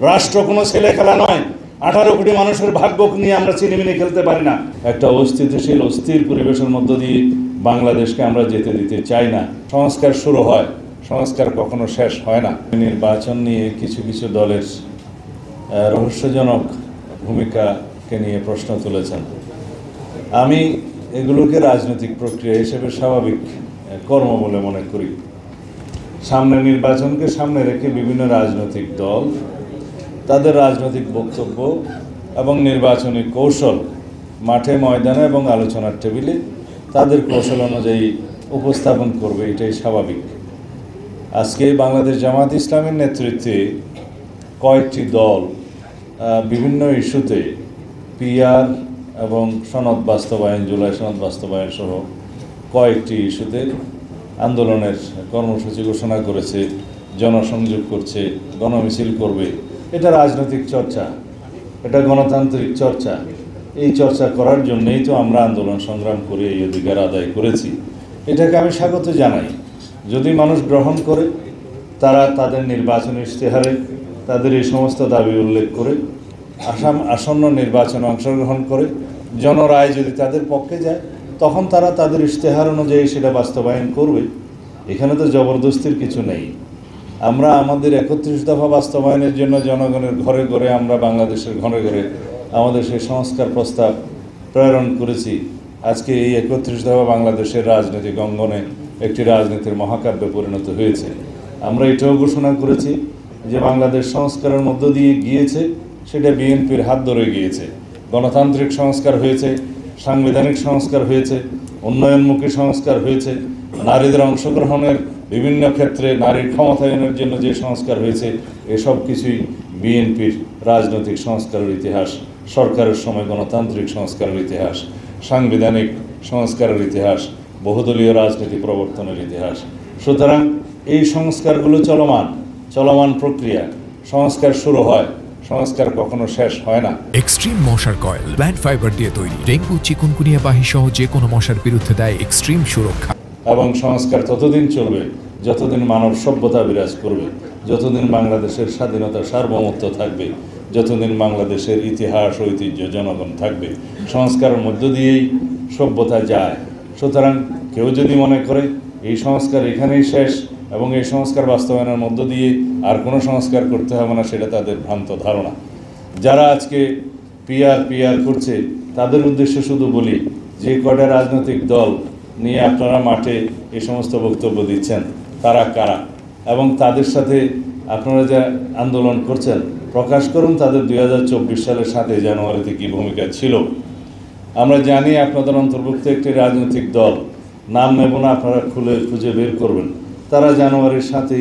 রাষ্ট্র কোনো ছেলে খেলা নয়। 18 কোটি মানুষের ভাগ্য নিয়ে আমরা চিনিমিনি খেলতে পারি না। একটা অস্থিতিশীল অস্থির পরিবেশের মধ্য দিয়ে বাংলাদেশকে আমরা যেতে দিতে চাই না। সংস্কার শুরু হয়, সংস্কার কখনো শেষ হয় না। নির্বাচন নিয়ে কিছু কিছু দলের রহস্যজনক ভূমিকাকে নিয়ে প্রশ্ন তুলেছেন। আমি এগুলোকে রাজনৈতিক প্রক্রিয়া হিসেবে স্বাভাবিক কর্ম বলে মনে করি। সামনে নির্বাচনকে সামনে রেখে বিভিন্ন রাজনৈতিক দল তাদের রাজনৈতিক বক্তব্য এবং নির্বাচনী কৌশল মাঠে ময়দানে এবং আলোচনার টেবিলে তাদের কৌশল অনুযায়ী উপস্থাপন করবে, এটাই স্বাভাবিক। আজকে বাংলাদেশ জামাত ইসলামের নেতৃত্বে কয়েকটি দল বিভিন্ন ইস্যুতে পিআর এবং সনদ বাস্তবায়ন, জুলাই সনদ বাস্তবায়ন সহ কয়েকটি ইস্যুতে আন্দোলনের কর্মসূচি ঘোষণা করেছে, জনসংযোগ করছে, গণমিছিল করবে। এটা রাজনৈতিক চর্চা, এটা গণতান্ত্রিক চর্চা। এই চর্চা করার জন্যই তো আমরা আন্দোলন সংগ্রাম করে এই অধিকার আদায় করেছি। এটাকে আমি স্বাগত জানাই। যদি মানুষ গ্রহণ করে, তারা তাদের নির্বাচনী ইশতেহারে তাদের এই সমস্ত দাবি উল্লেখ করে আসন্ন নির্বাচনে অংশগ্রহণ করে, জনরায় যদি তাদের পক্ষে যায়, তখন তারা তাদের ইশতেহার অনুযায়ী সেটা বাস্তবায়ন করবে। এখানে তো জবরদস্তির কিছু নেই। আমরা আমাদের 31 দফা বাস্তবায়নের জন্য জনগণের ঘরে ঘরে, আমরা বাংলাদেশের ঘরে ঘরে আমাদের সেই সংস্কার প্রস্তাব প্রেরণ করেছি। আজকে এই 31 দফা বাংলাদেশের রাজনৈতিক অঙ্গনে একটি রাজনীতির মহাকাব্যে পরিণত হয়েছে। আমরা এটাও ঘোষণা করেছি যে বাংলাদেশ সংস্কারের মধ্য দিয়ে গিয়েছে, সেটা বিএনপির হাত ধরে গিয়েছে। গণতান্ত্রিক সংস্কার হয়েছে, সাংবিধানিক সংস্কার হয়েছে, উন্নয়নমুখী সংস্কার হয়েছে, নারীদের অংশগ্রহণের বিভিন্ন ক্ষেত্রে নারীর ক্ষমতায়নের জন্য যে সংস্কার হয়েছে, এসব কিছুই বিএনপির রাজনৈতিক সংস্কারের ইতিহাস, সরকারের সময় গণতান্ত্রিক সংস্কারের ইতিহাস, সাংবিধানিক সংস্কারের ইতিহাস, বহুদলীয় রাজনীতি প্রবর্তনের ইতিহাস। সুতরাং এই সংস্কারগুলো চলমান প্রক্রিয়া। সংস্কার শুরু হয়, সংস্কার কখনো শেষ হয় না। এক্সট্রিম মশার কয়েল প্ল্যান্ট ফাইবার দিয়ে তৈরি, ডেঙ্গু, চিকুনগুনিয়া বাহি সহ যে কোনো মশার বিরুদ্ধে দেয় এক্সট্রিম সুরক্ষা। এবং সংস্কার ততদিন চলবে যতদিন মানব সভ্যতা বিরাজ করবে, যতদিন বাংলাদেশের স্বাধীনতা সার্বভৌমত্ব থাকবে, যতদিন বাংলাদেশের ইতিহাস ঐতিহ্য জনগণ থাকবে। সংস্কারের মধ্য দিয়েই সভ্যতা যায়। সুতরাং কেউ যদি মনে করে এই সংস্কার এখানেই শেষ এবং এই সংস্কার বাস্তবায়নের মধ্য দিয়ে আর কোনো সংস্কার করতে হবে না, সেটা তাদের ভ্রান্ত ধারণা। যারা আজকে পিআর করছে, তাদের উদ্দেশ্যে শুধু বলি, যে কয়টা রাজনৈতিক দল নিয়ে আপনারা মাঠে এই সমস্ত বক্তব্য দিচ্ছেন, তারা কারা এবং তাদের সাথে আপনারা যে আন্দোলন করছেন, প্রকাশ করুন তাদের 2024 সালের 7 জানুয়ারিতে কী ভূমিকা ছিল। আমরা জানি আপনাদের অন্তর্ভুক্ত একটি রাজনৈতিক দল, নাম নেব না, আপনারা খুঁজে বের করবেন। তারা জানুয়ারির 7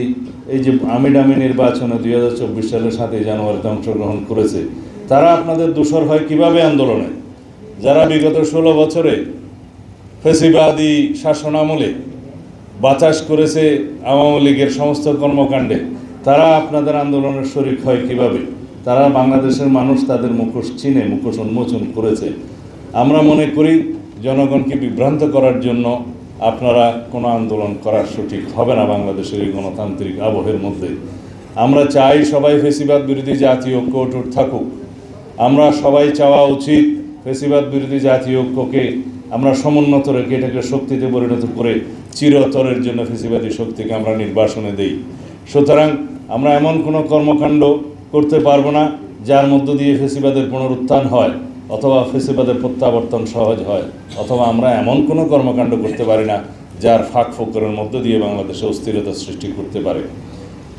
এই যে আমিডামি নির্বাচনে 2024 সালের 7 জানুয়ারিতে অংশগ্রহণ করেছে। তারা আপনাদের দোসর হয় কিভাবে আন্দোলনে? যারা বিগত 16 বছরে ফ্যাসিবাদী শাসনামলে বাতাস করেছে আওয়ামী লীগের সমস্ত কর্মকাণ্ডে, তারা আপনাদের আন্দোলনের শরিক হয় কিভাবে? তারা বাংলাদেশের মানুষ তাদের মুখোশ চিনে, মুখোশ উন্মোচন করেছে। আমরা মনে করি জনগণকে বিভ্রান্ত করার জন্য আপনারা কোনো আন্দোলন করার সঠিক হবে না বাংলাদেশের এই গণতান্ত্রিক আবহের মধ্যে। আমরা চাই সবাই ফ্যাসিবাদ বিরোধী জাতীয় ঐক্য অটুট থাকুক। আমরা সবাই চাওয়া উচিত ফ্যাসিবাদ বিরোধী জাতীয় ঐক্যকে আমরা সমুন্নত রেখে এটাকে শক্তিতে পরিণত করে চিরতরের জন্য ফ্যাসিবাদী শক্তিকে আমরা নির্বাসনে দেই। সুতরাং আমরা এমন কোনো কর্মকাণ্ড করতে পারবো না যার মধ্য দিয়ে ফ্যাসিবাদের পুনরুত্থান হয় অথবা ফ্যাসিবাদের প্রত্যাবর্তন সহজ হয়, অথবা আমরা এমন কোনো কর্মকাণ্ড করতে পারি না যার ফাঁক ফোকরের মধ্য দিয়ে বাংলাদেশে অস্থিরতা সৃষ্টি করতে পারে।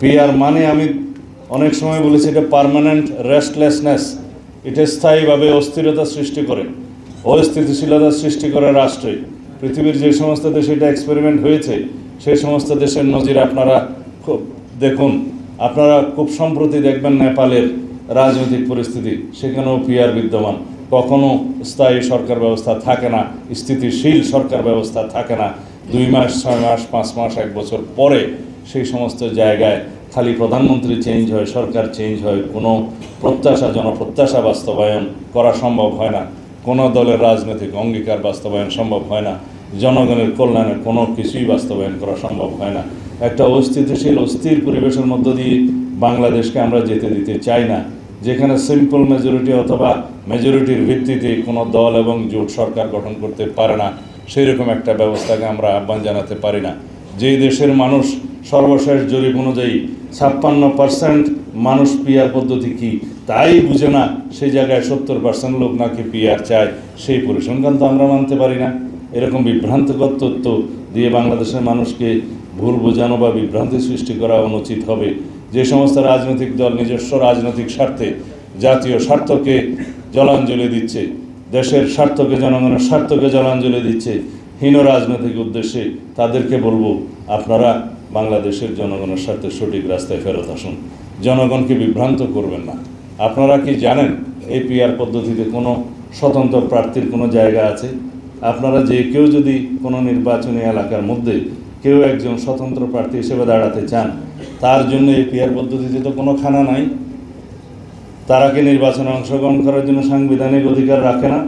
পিআর মানে আমি অনেক সময় বলেছি, এটা পার্মানেন্ট রেস্টলেসনেস, এটা স্থায়ীভাবে অস্থিরতা সৃষ্টি করে, অস্থিতিশীলতা সৃষ্টি করে রাষ্ট্রে। পৃথিবীর যে সমস্ত দেশে এটা এক্সপেরিমেন্ট হয়েছে, সেই সমস্ত দেশের নজির আপনারা খুব দেখুন। আপনারা খুব সম্প্রতি দেখবেন নেপালের রাজনৈতিক পরিস্থিতি, সেখানেও পিআর বিদ্যমান। কখনো স্থায়ী সরকার ব্যবস্থা থাকে না, স্থিতিশীল সরকার ব্যবস্থা থাকে না। 2 মাস, 6 মাস, 5 মাস, 1 বছর পরে সেই সমস্ত জায়গায় খালি প্রধানমন্ত্রী চেঞ্জ হয়, সরকার চেঞ্জ হয়, কোনো জনপ্রত্যাশা বাস্তবায়ন করা সম্ভব হয় না, কোনো দলের রাজনৈতিক অঙ্গীকার বাস্তবায়ন সম্ভব হয় না, জনগণের কল্যাণে কোনো কিছুই বাস্তবায়ন করা সম্ভব হয় না। একটা অস্থিতিশীল অস্থির পরিবেশের মধ্য দিয়ে বাংলাদেশকে আমরা যেতে দিতে চাই না, যেখানে সিম্পল মেজরিটি অথবা মেজরিটির ভিত্তিতে কোনো দল এবং জোট সরকার গঠন করতে পারে না, সেই রকম একটা ব্যবস্থাকে আমরা আহ্বান জানাতে পারি না। যেই দেশের মানুষ সর্বশেষ জরিপ অনুযায়ী 56% মানুষ পিআর পদ্ধতি কি তাই বুঝে না, সেই জায়গায় 70% লোক নাকি পিআর চায়, সেই পরিসংখ্যান তো আমরা মানতে পারি না। এরকম বিভ্রান্তকর তথ্য দিয়ে বাংলাদেশের মানুষকে ভুল বোঝানো বা বিভ্রান্তি সৃষ্টি করা অনুচিত হবে। যে সমস্ত রাজনৈতিক দল নিজস্ব রাজনৈতিক স্বার্থে জাতীয় স্বার্থকে জলাঞ্জলি দিচ্ছে, দেশের স্বার্থকে জনগণের স্বার্থকে জলাঞ্জলি দিচ্ছে হীন রাজনৈতিক উদ্দেশ্যে, তাদেরকে বলবো আপনারা বাংলাদেশের জনগণের স্বার্থে সঠিক রাস্তায় ফেরত আসুন, জনগণকে বিভ্রান্ত করবেন না। আপনারা কি জানেন এই পিআর পদ্ধতিতে কোনো স্বতন্ত্র প্রার্থীর কোনো জায়গা আছে? আপনারা যে কেউ যদি কোনো নির্বাচনী এলাকার মধ্যে কেউ একজন স্বতন্ত্র প্রার্থী হিসেবে দাঁড়াতে চান, তার জন্য এই পিআর পদ্ধতিতে তো কোনো খানা নাই। তারা কি নির্বাচনে অংশগ্রহণ করার জন্য সাংবিধানিক অধিকার রাখে না?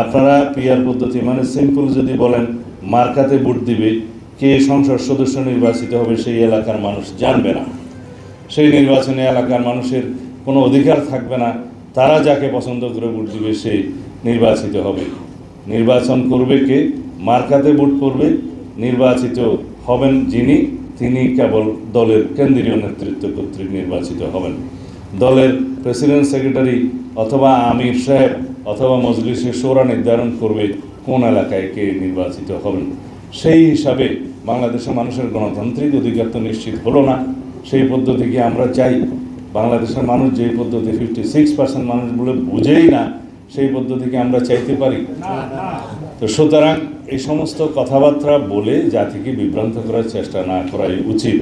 আপনারা পিআর পদ্ধতি মানে সিম্পল যদি বলেন মার্কাতে ভোট দিবে, কে সংসদ সদস্য নির্বাচিত হবে সেই এলাকার মানুষ জানবে না, সেই নির্বাচনী এলাকার মানুষের কোনো অধিকার থাকবে না, তারা যাকে পছন্দ করে ভোট দিবে সে নির্বাচিত হবে। নির্বাচন করবে কে? মার্কাতে ভোট করবে, নির্বাচিত হবেন যিনি, তিনি কেবল দলের কেন্দ্রীয় নেতৃত্ব কর্তৃক নির্বাচিত হবেন। দলের প্রেসিডেন্ট সেক্রেটারি অথবা আমির সাহেব অথবা মজলিসের শোরা নির্ধারণ করবে কোন এলাকায় কে নির্বাচিত হবেন। সেই হিসাবে বাংলাদেশের মানুষের গণতান্ত্রিক অধিকার তো নিশ্চিত হলো না। সেই পদ্ধতিকে আমরা চাই। বাংলাদেশের মানুষ যেই পদ্ধতি 56% মানুষ বলে বুঝেই না, সেই পদ্ধতিকে আমরা চাইতে পারি? তো সুতরাং এই সমস্ত কথাবার্তা বলে জাতিকে বিভ্রান্ত করার চেষ্টা না করাই উচিত।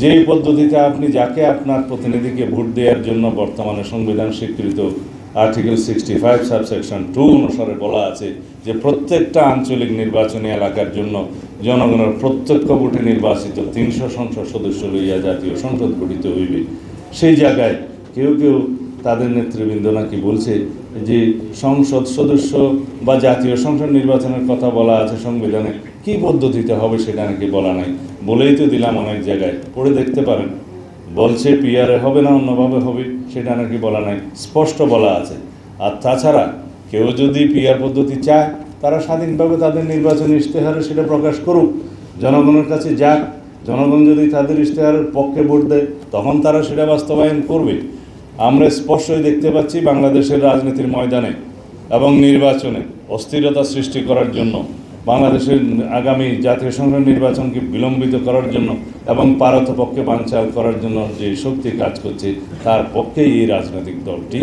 যেই পদ্ধতিতে আপনি যাকে আপনার প্রতিনিধিকে ভোট দেওয়ার জন্য বর্তমানে সংবিধান স্বীকৃত আর্টিকেল 65 সাবসেকশন 2 অনুসারে বলা আছে যে প্রত্যেকটা আঞ্চলিক নির্বাচনী এলাকার জন্য জনগণের প্রত্যক্ষ ভোটে নির্বাচিত 300 সংসদ সদস্য লইয়া জাতীয় সংসদ গঠিত হইবে, সেই জায়গায় কেউ কেউ তাদের নেতৃবৃন্দ নাকি বলছে যে সংসদ সদস্য বা জাতীয় সংসদ নির্বাচনের কথা বলা আছে সংবিধানে, কী পদ্ধতিতে হবে সেটা নাকি বলা নাই। বলেই তো দিলাম অনেক জায়গায়, পড়ে দেখতে পারেন। বলছে পিআরে হবে না অন্যভাবে হবে, সেটা নাকি বলা নাই, স্পষ্ট বলা আছে। আর তাছাড়া কেউ যদি পিআর পদ্ধতি চায়, তারা স্বাধীনভাবে তাদের নির্বাচনী ইশতেহারে সেটা প্রকাশ করুক, জনগণের কাছে যাক। জনগণ যদি তাদের ইশতেহারের পক্ষে ভোট দেয়, তখন তারা সেটা বাস্তবায়ন করবে। আমরা স্পষ্টই দেখতে পাচ্ছি বাংলাদেশের রাজনীতির ময়দানে এবং নির্বাচনে অস্থিরতা সৃষ্টি করার জন্য, বাংলাদেশের আগামী জাতীয় সংসদ নির্বাচনকে বিলম্বিত করার জন্য এবং পারতপক্ষে বানচাল করার জন্য যে শক্তি কাজ করছে, তার পক্ষেই এই রাজনৈতিক দলটি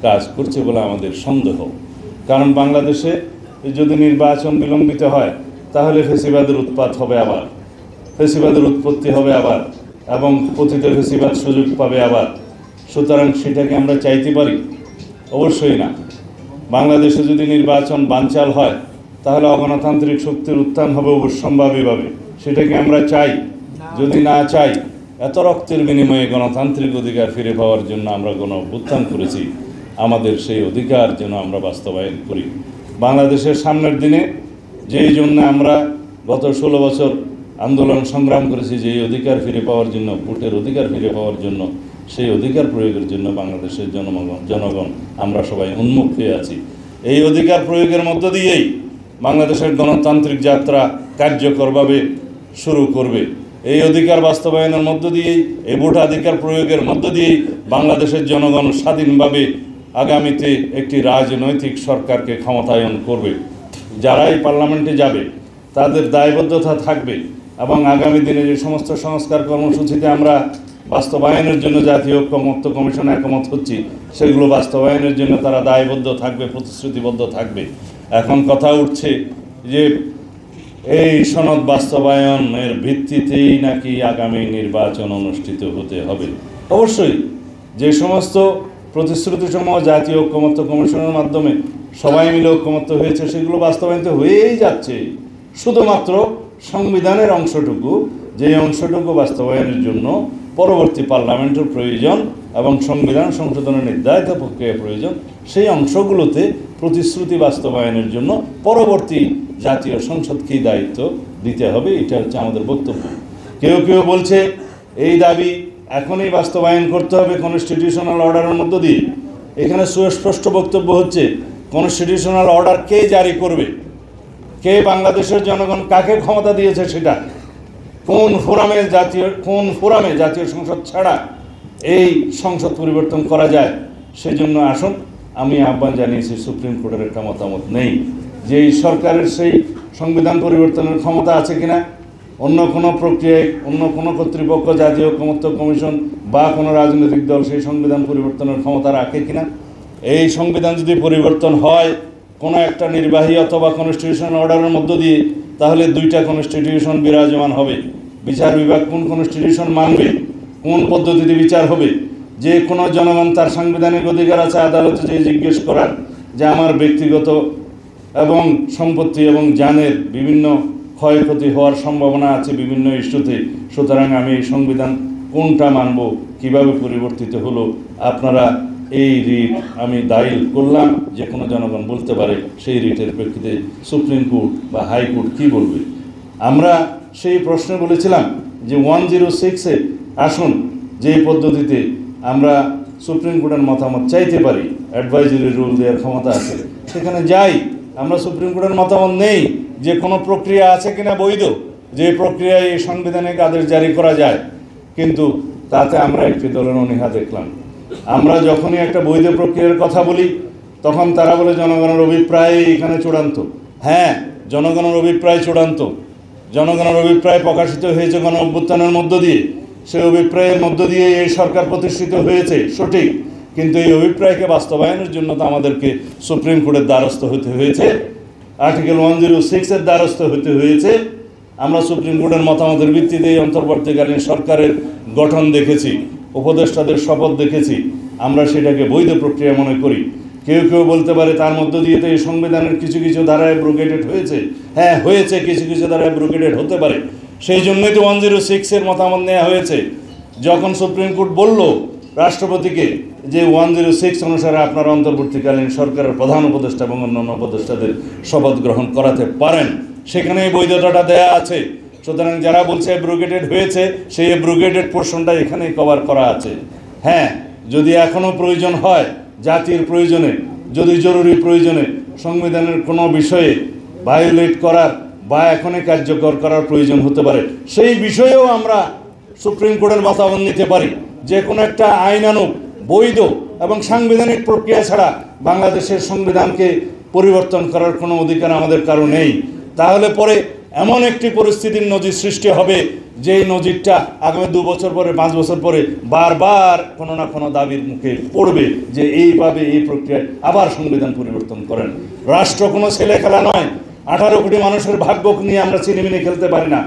কাজ করছে বলে আমাদের সন্দেহ। কারণ বাংলাদেশে যদি নির্বাচন বিলম্বিত হয়, তাহলে ফেসিবাদের উৎপাত হবে আবার, ফেসিবাদের উৎপত্তি হবে আবার, এবং পতিত ফেসিবাদ সুযোগ পাবে আবার। সুতরাং সেটাকে আমরা চাইতে পারি? অবশ্যই না। বাংলাদেশে যদি নির্বাচন বানচাল হয়, তাহলে অগণতান্ত্রিক শক্তির উত্থান হবে অবশ্যম্ভাবীভাবে। সেটাকে আমরা চাই? যদি না চাই, এত রক্তের বিনিময়ে গণতান্ত্রিক অধিকার ফিরে পাওয়ার জন্য আমরা গণ-অভ্যুত্থান করেছি, আমাদের সেই অধিকার যেন আমরা বাস্তবায়ন করি। বাংলাদেশের সামনের দিনে যেই জন্য আমরা গত 16 বছর আন্দোলন সংগ্রাম করেছি, যেই অধিকার ফিরে পাওয়ার জন্য, ভোটের অধিকার ফিরে পাওয়ার জন্য, সেই অধিকার প্রয়োগের জন্য বাংলাদেশের জনগণ আমরা সবাই উন্মুখ হয়ে আছি। এই অধিকার প্রয়োগের মধ্য দিয়েই বাংলাদেশের গণতান্ত্রিক যাত্রা কার্যকরভাবে শুরু করবে। এই অধিকার বাস্তবায়নের মধ্য দিয়েই, এই ভোটাধিকার প্রয়োগের মধ্য দিয়েই বাংলাদেশের জনগণ স্বাধীনভাবে আগামীতে একটি রাজনৈতিক সরকারকে ক্ষমতায়ন করবে। যারা এই পার্লামেন্টে যাবে তাদের দায়বদ্ধতা থাকবে, এবং আগামী দিনে যে সমস্ত সংস্কার কর্মসূচিতে আমরা বাস্তবায়নের জন্য জাতীয় ঐক্যমত্য কমিশনে একমত হচ্ছি, সেগুলো বাস্তবায়নের জন্য তারা দায়বদ্ধ থাকবে, প্রতিশ্রুতিবদ্ধ থাকবে। এখন কথা উঠছে যে এই সনদ বাস্তবায়নের ভিত্তিতেই নাকি আগামী নির্বাচন অনুষ্ঠিত হতে হবে। অবশ্যই যে সমস্ত প্রতিশ্রুতিসমূহ জাতীয় ঐক্যমত্য কমিশনের মাধ্যমে সবাই মিলে ঐক্যমত্য হয়েছে, সেগুলো বাস্তবায়িত হয়েই যাচ্ছে। শুধুমাত্র সংবিধানের অংশটুকু, যে অংশটুকু বাস্তবায়নের জন্য পরবর্তী পার্লামেন্টের প্রয়োজন এবং সংবিধান সংশোধনের নির্ধারিত প্রক্রিয়া প্রয়োজন, সেই অংশগুলোতে প্রতিশ্রুতি বাস্তবায়নের জন্য পরবর্তী জাতীয় সংসদকেই দায়িত্ব দিতে হবে। এটা হচ্ছে আমাদের বক্তব্য। কেউ কেউ বলছে এই দাবি এখনই বাস্তবায়ন করতে হবে কনস্টিটিউশনাল অর্ডারের মধ্য দিয়ে। এখানে সুস্পষ্ট বক্তব্য হচ্ছে কনস্টিটিউশনাল অর্ডার কে জারি করবে, কে বাংলাদেশের জনগণ কাকে ক্ষমতা দিয়েছে, সেটা কোন ফোরামে জাতীয় সংসদ ছাড়া এই সংসদ পরিবর্তন করা যায়। সেজন্য আসুন, আমি আহ্বান জানিয়েছি, সুপ্রিম কোর্টের একটা মতামত নেই যে এই সরকারের সেই সংবিধান পরিবর্তনের ক্ষমতা আছে কিনা, অন্য কোনো প্রক্রিয়ায় অন্য কোনো কর্তৃপক্ষ, জাতীয় ঐকমত্য কমিশন বা কোনো রাজনৈতিক দল সেই সংবিধান পরিবর্তনের ক্ষমতা রাখে কিনা। এই সংবিধান যদি পরিবর্তন হয় কোনো একটা নির্বাহী অথবা কনস্টিটিউশন অর্ডারের মধ্য দিয়ে, তাহলে দুইটা কনস্টিটিউশন বিরাজমান হবে। বিচার বিভাগ কোন কনস্টিটিউশন মানবে, কোন পদ্ধতিতে বিচার হবে। যে কোনো জনগণ তার সাংবিধানিক অধিকার আছে আদালতে যে জিজ্ঞেস করার যে আমার ব্যক্তিগত এবং সম্পত্তি এবং জানের বিভিন্ন ক্ষয়ক্ষতি হওয়ার সম্ভাবনা আছে বিভিন্ন ইস্যুতে, সুতরাং আমি এই সংবিধান কোনটা মানব, কিভাবে পরিবর্তিত হলো। আপনারা এই রিট আমি দাখিল করলাম, যে কোনো জনগণ বলতে পারে সেই রিটের প্রেক্ষিতে সুপ্রিম কোর্ট বা হাইকোর্ট কী বলবে। আমরা সেই প্রশ্নে বলেছিলাম যে 106-এ আসুন, যে পদ্ধতিতে আমরা সুপ্রিম কোর্টের মতামত চাইতে পারি, অ্যাডভাইজারি রুল দেওয়ার ক্ষমতা আছে, সেখানে যাই। আমরা সুপ্রিম কোর্টের মতামত নেই যে কোনো প্রক্রিয়া আছে কিনা বৈধ, যে প্রক্রিয়ায় এই সাংবিধানিক আদেশ জারি করা যায়, কিন্তু তাতে আমরা একটি দলের অনীহা দেখলাম। আমরা যখনই একটা বৈধ প্রক্রিয়ার কথা বলি তখন তারা বলে জনগণের অভিপ্রায় এখানে চূড়ান্ত। হ্যাঁ, জনগণের অভিপ্রায় চূড়ান্ত, জনগণের অভিপ্রায় প্রকাশিত হয়েছে গণ অভ্যুত্থানের মধ্য দিয়ে, সেই অভিপ্রায়ের মধ্য দিয়ে এই সরকার প্রতিষ্ঠিত হয়েছে, সঠিক। কিন্তু এই অভিপ্রায়কে বাস্তবায়নের জন্য তো আমাদেরকে সুপ্রিম কোর্টের দ্বারস্থ হতে হয়েছে, আর্টিকেল 106-এর দ্বারস্থ হতে হয়েছে। আমরা সুপ্রিম কোর্টের মতামতের ভিত্তিতে এই অন্তর্বর্তীকালীন সরকারের গঠন দেখেছি, উপদেষ্টাদের শপথ দেখেছি। আমরা সেটাকে বৈধ প্রক্রিয়া মনে করি। কেউ কেউ বলতে পারে তার মধ্য দিয়ে তো এই সংবিধানের কিছু কিছু ধারায় ব্রোকেটেড হয়েছে। হ্যাঁ, হয়েছে, কিছু কিছু ধারায় ব্রোকেটেড হতে পারে। সেই জন্যই তো 106-এর মতামত নেওয়া হয়েছে। যখন সুপ্রিম কোর্ট বলল রাষ্ট্রপতিকে যে 106 অনুসারে আপনারা অন্তর্বর্তীকালীন সরকারের প্রধান উপদেষ্টা এবং অন্যান্য উপদেষ্টাদের শপথ গ্রহণ করাতে পারেন, সেখানে এই বৈধতাটা দেয়া আছে। সুতরাং যারা বলছে ব্রোকেটেড হয়েছে, সেই ব্রোকেটেড পোর্শনটা এখানেই কভার করা আছে। হ্যাঁ, যদি এখনও প্রয়োজন হয়, জাতির প্রয়োজনে, যদি জরুরি প্রয়োজনে সংবিধানের কোনো বিষয়ে ভায়োলেট করার বা এখনই কার্যকর করার প্রয়োজন হতে পারে, সেই বিষয়েও আমরা সুপ্রিম কোর্টের মতামত নিতে পারি। যে কোনো একটা আইনানুগ, বৈধ এবং সাংবিধানিক প্রক্রিয়া ছাড়া বাংলাদেশের সংবিধানকে পরিবর্তন করার কোনো অধিকার আমাদের কারো নেই। তাহলে পরে এমন একটি পরিস্থিতির নজির সৃষ্টি হবে, যেই নজিরটা আগামী 2 বছর পরে, 5 বছর পরে বারবার কোনো না কোনো দাবির মুখে পড়বে যে এইভাবে এই প্রক্রিয়ায় আবার সংবিধান পরিবর্তন করেন। রাষ্ট্র কোনো ছেলে খেলা নয়। 18 কোটি মানুষের ভাগ্য নিয়ে আমরা চিনিমিনি খেলতে পারি না।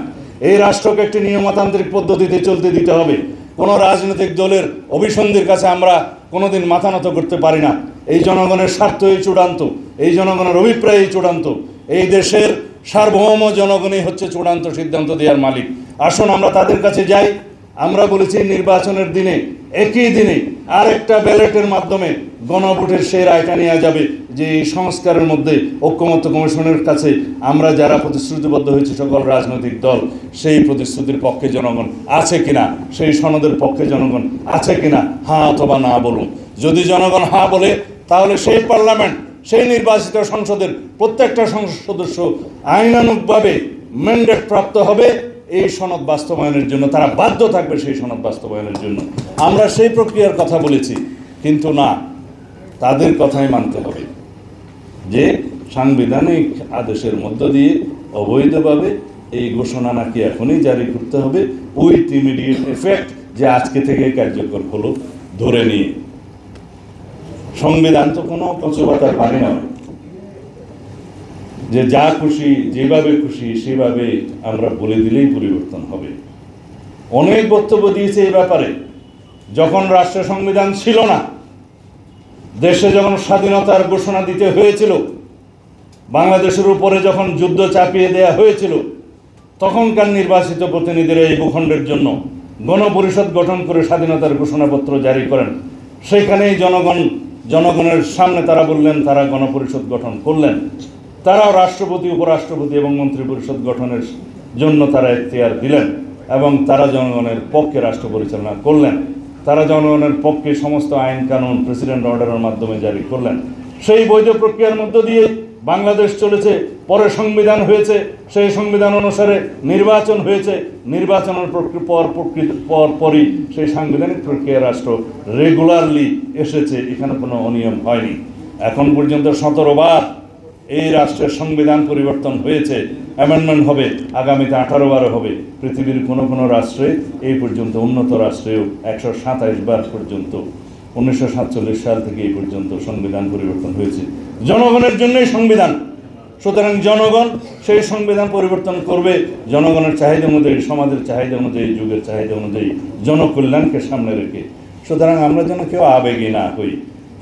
এই রাষ্ট্রকে একটি নিয়মতান্ত্রিক পদ্ধতিতে চলতে দিতে হবে। কোনো রাজনৈতিক দলের অভিসন্ধির কাছে আমরা কোনোদিন মাথা নত করতে পারি না। এই জনগণের স্বার্থই চূড়ান্ত, এই জনগণের অভিপ্রায়ই চূড়ান্ত। এই দেশের সার্বভৌম জনগণই হচ্ছে চূড়ান্ত সিদ্ধান্ত দেওয়ার মালিক। আসুন আমরা তাদের কাছে যাই। আমরা বলেছি নির্বাচনের দিনে, একই দিনে আরেকটা ব্যালটের মাধ্যমে গণভোটের সেই রায়টা নেওয়া যাবে, যে এই সংস্কারের মধ্যে ঐকমত্য কমিশনের কাছে আমরা যারা প্রতিশ্রুতিবদ্ধ হয়েছে সকল রাজনৈতিক দল, সেই প্রতিশ্রুতির পক্ষে জনগণ আছে কিনা, সেই সনদের পক্ষে জনগণ আছে কিনা, হ্যাঁ অথবা না বলুন। যদি জনগণ হ্যাঁ বলে, তাহলে সেই পার্লামেন্ট, সেই নির্বাচিত সংসদের প্রত্যেকটা সংসদ সদস্য আইনানুগভাবে ম্যান্ডেট প্রাপ্ত হবে এই সনদ বাস্তবায়নের জন্য। তারা বাধ্য থাকবে সেই সনদ বাস্তবায়নের জন্য। আমরা সেই প্রক্রিয়ার কথা বলেছি, কিন্তু না, তাদের কথাই মানতে হবে যে সাংবিধানিক আদেশের মধ্য দিয়ে অবৈধভাবে এই ঘোষণা নাকি এখনই জারি করতে হবে, উইথ ইমিডিয়েট এফেক্ট, যে আজকে থেকে কার্যকর হলো ধরে নিয়ে। সংবিধান তো কোনো কচুপাতার পানি নয় যে যা খুশি, যেভাবে খুশি সেভাবে আমরা বলে দিলেই পরিবর্তন হবে। অনেক বক্তব্য দিয়েছে এই ব্যাপারে। যখন রাষ্ট্র সংবিধান ছিল না, দেশে যখন স্বাধীনতার ঘোষণা দিতে হয়েছিল, বাংলাদেশের উপরে যখন যুদ্ধ চাপিয়ে দেয়া হয়েছিল, তখনকার নির্বাচিত প্রতিনিধিরা এই ভূখণ্ডের জন্য গণপরিষদ গঠন করে স্বাধীনতার ঘোষণাপত্র জারি করেন। সেখানেই জনগণের সামনে তারা বললেন, তারা গণপরিষদ গঠন করলেন। তারাও রাষ্ট্রপতি, উপরাষ্ট্রপতি এবং মন্ত্রিপরিষদ গঠনের জন্য তারা এখতিয়ার দিলেন। এবং তারা জনগণের পক্ষে রাষ্ট্র পরিচালনা করলেন, তারা জনগণের পক্ষে সমস্ত আইন কানুন প্রেসিডেন্ট অর্ডারের মাধ্যমে জারি করলেন। সেই বৈধ প্রক্রিয়ার মধ্য দিয়ে বাংলাদেশ চলেছে, পরে সংবিধান হয়েছে, সেই সংবিধান অনুসারে নির্বাচন হয়েছে, নির্বাচনের পরই সেই সাংবিধানিক প্রক্রিয়া রাষ্ট্র রেগুলারলি এসেছে, এখানে কোনো অনিয়ম হয়নি। এখন পর্যন্ত 17 বার এই রাষ্ট্রের সংবিধান পরিবর্তন হয়েছে, অ্যামেন্ডমেন্ট হবে, আগামীতে 18 বার হবে। পৃথিবীর কোনো রাষ্ট্রে এই পর্যন্ত, উন্নত রাষ্ট্রেও 127 বার পর্যন্ত 1947 সাল থেকে এই পর্যন্ত সংবিধান পরিবর্তন হয়েছে। জনগণের জন্যই সংবিধান, সুতরাং জনগণ সেই সংবিধান পরিবর্তন করবে জনগণের চাহিদা অনুযায়ী, সমাজের চাহিদা অনুযায়ী, যুগের চাহিদা অনুযায়ী, জনকল্যাণকে সামনে রেখে। সুতরাং আমরা যেন কেউ আবেগী না হই,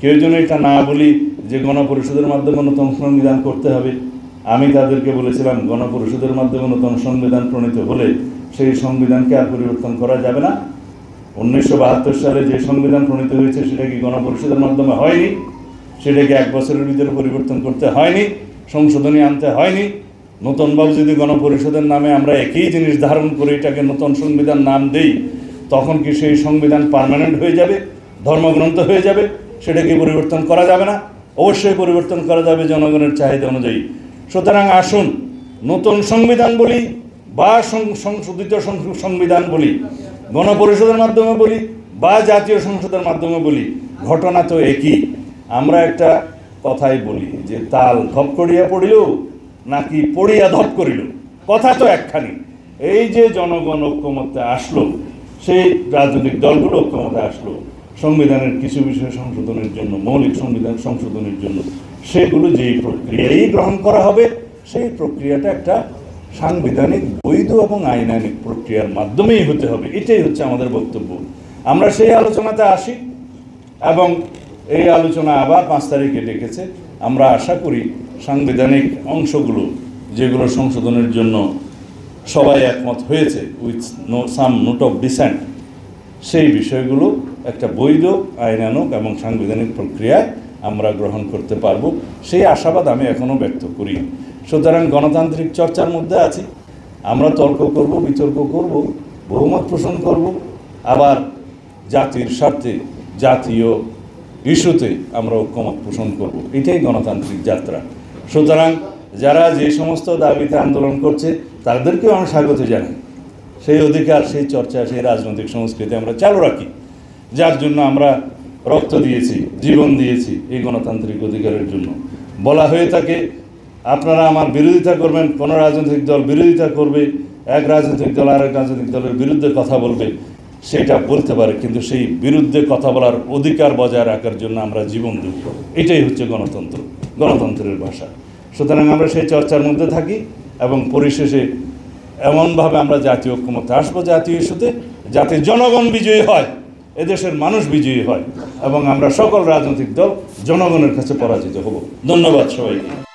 কেউ যেন এটা না বলি যে গণপরিষদের মাধ্যমে নতুন সংবিধান করতে হবে। আমি তাদেরকে বলেছিলাম, গণপরিষদের মাধ্যমে নতুন সংবিধান প্রণীত হলে সেই সংবিধানকে আর পরিবর্তন করা যাবে না। 1972 সালে যে সংবিধান প্রণীত হয়েছে সেটা কি গণপরিষদের মাধ্যমে হয়নি? সেটাকে 1 বছরের ভিতরে পরিবর্তন করতে হয়নি, সংশোধনী আনতে হয়নি? নতুনভাবে যদি গণপরিষদের নামে আমরা একই জিনিস ধারণ করে এটাকে নতুন সংবিধান নাম দেই, তখন কি সেই সংবিধান পার্মানেন্ট হয়ে যাবে, ধর্মগ্রন্থ হয়ে যাবে? সেটাকে পরিবর্তন করা যাবে না? অবশ্যই পরিবর্তন করা যাবে জনগণের চাহিদা অনুযায়ী। সুতরাং আসুন, নতুন সংবিধান বলি বা সংশোধিত সংবিধান বলি, গণপরিষদের মাধ্যমে বলি বা জাতীয় সংসদের মাধ্যমে বলি, ঘটনা তো একই। আমরা একটা কথাই বলি যে তাল ধপ করিয়া পড়িল নাকি পড়িয়া ধপ করিল, কথা তো একখানি। এই যে জনগণ ঐক্যমত্যে আসলো, সেই রাজনৈতিক দলগুলো ঐক্যমত্যে আসলো সংবিধানের কিছু বিষয় সংশোধনের জন্য, মৌলিক সংবিধান সংশোধনের জন্য, সেগুলো যেই প্রক্রিয়াই গ্রহণ করা হবে, সেই প্রক্রিয়াটা একটা সাংবিধানিক বৈধ এবং আইনানিক প্রক্রিয়ার মাধ্যমেই হতে হবে। এটাই হচ্ছে আমাদের বক্তব্য। আমরা সেই আলোচনাতে আসি এবং এই আলোচনা আবার 5 তারিখে ডেকেছে। আমরা আশা করি সাংবিধানিক অংশগুলো যেগুলো সংশোধনের জন্য সবাই একমত হয়েছে, with some note of dissent, সেই বিষয়গুলো একটা বৈধ আইনানুগ এবং সাংবিধানিক প্রক্রিয়ায় আমরা গ্রহণ করতে পারব, সেই আশাবাদ আমি এখনও ব্যক্ত করি। সুতরাং গণতান্ত্রিক চর্চার মধ্যে আছি, আমরা তর্ক করব, বিতর্ক করব, বহুমত পোষণ করব, আবার জাতির স্বার্থে জাতীয় ইস্যুতে আমরা ঐক্যমত পোষণ করব। এটাই গণতান্ত্রিক যাত্রা। সুতরাং যারা যে সমস্ত দাবিতে আন্দোলন করছে তাদেরকেও আমি স্বাগত জানাই। সেই অধিকার, সেই চর্চা, সেই রাজনৈতিক সংস্কৃতি আমরা চালু রাখি, যার জন্য আমরা রক্ত দিয়েছি, জীবন দিয়েছি এই গণতান্ত্রিক অধিকারের জন্য। বলা হয়ে থাকে আপনারা আমার বিরোধিতা করবেন, কোনো রাজনৈতিক দল বিরোধিতা করবে, এক রাজনৈতিক দল আরেক রাজনৈতিক দলের বিরুদ্ধে কথা বলবে, সেটা বলতে পারে, কিন্তু সেই বিরুদ্ধে কথা বলার অধিকার বজায় রাখার জন্য আমরা জীবন দেব। এটাই হচ্ছে গণতন্ত্র, গণতন্ত্রের ভাষা। সুতরাং আমরা সেই চর্চার মধ্যে থাকি এবং পরিশেষে এমনভাবে আমরা জাতীয় ঐক্যমত্যে আসবো জাতীয় ইস্যুতে, যাতে জনগণ বিজয়ী হয়, এদেশের মানুষ বিজয়ী হয় এবং আমরা সকল রাজনৈতিক দল জনগণের কাছে পরাজিত হব। ধন্যবাদ সবাইকে।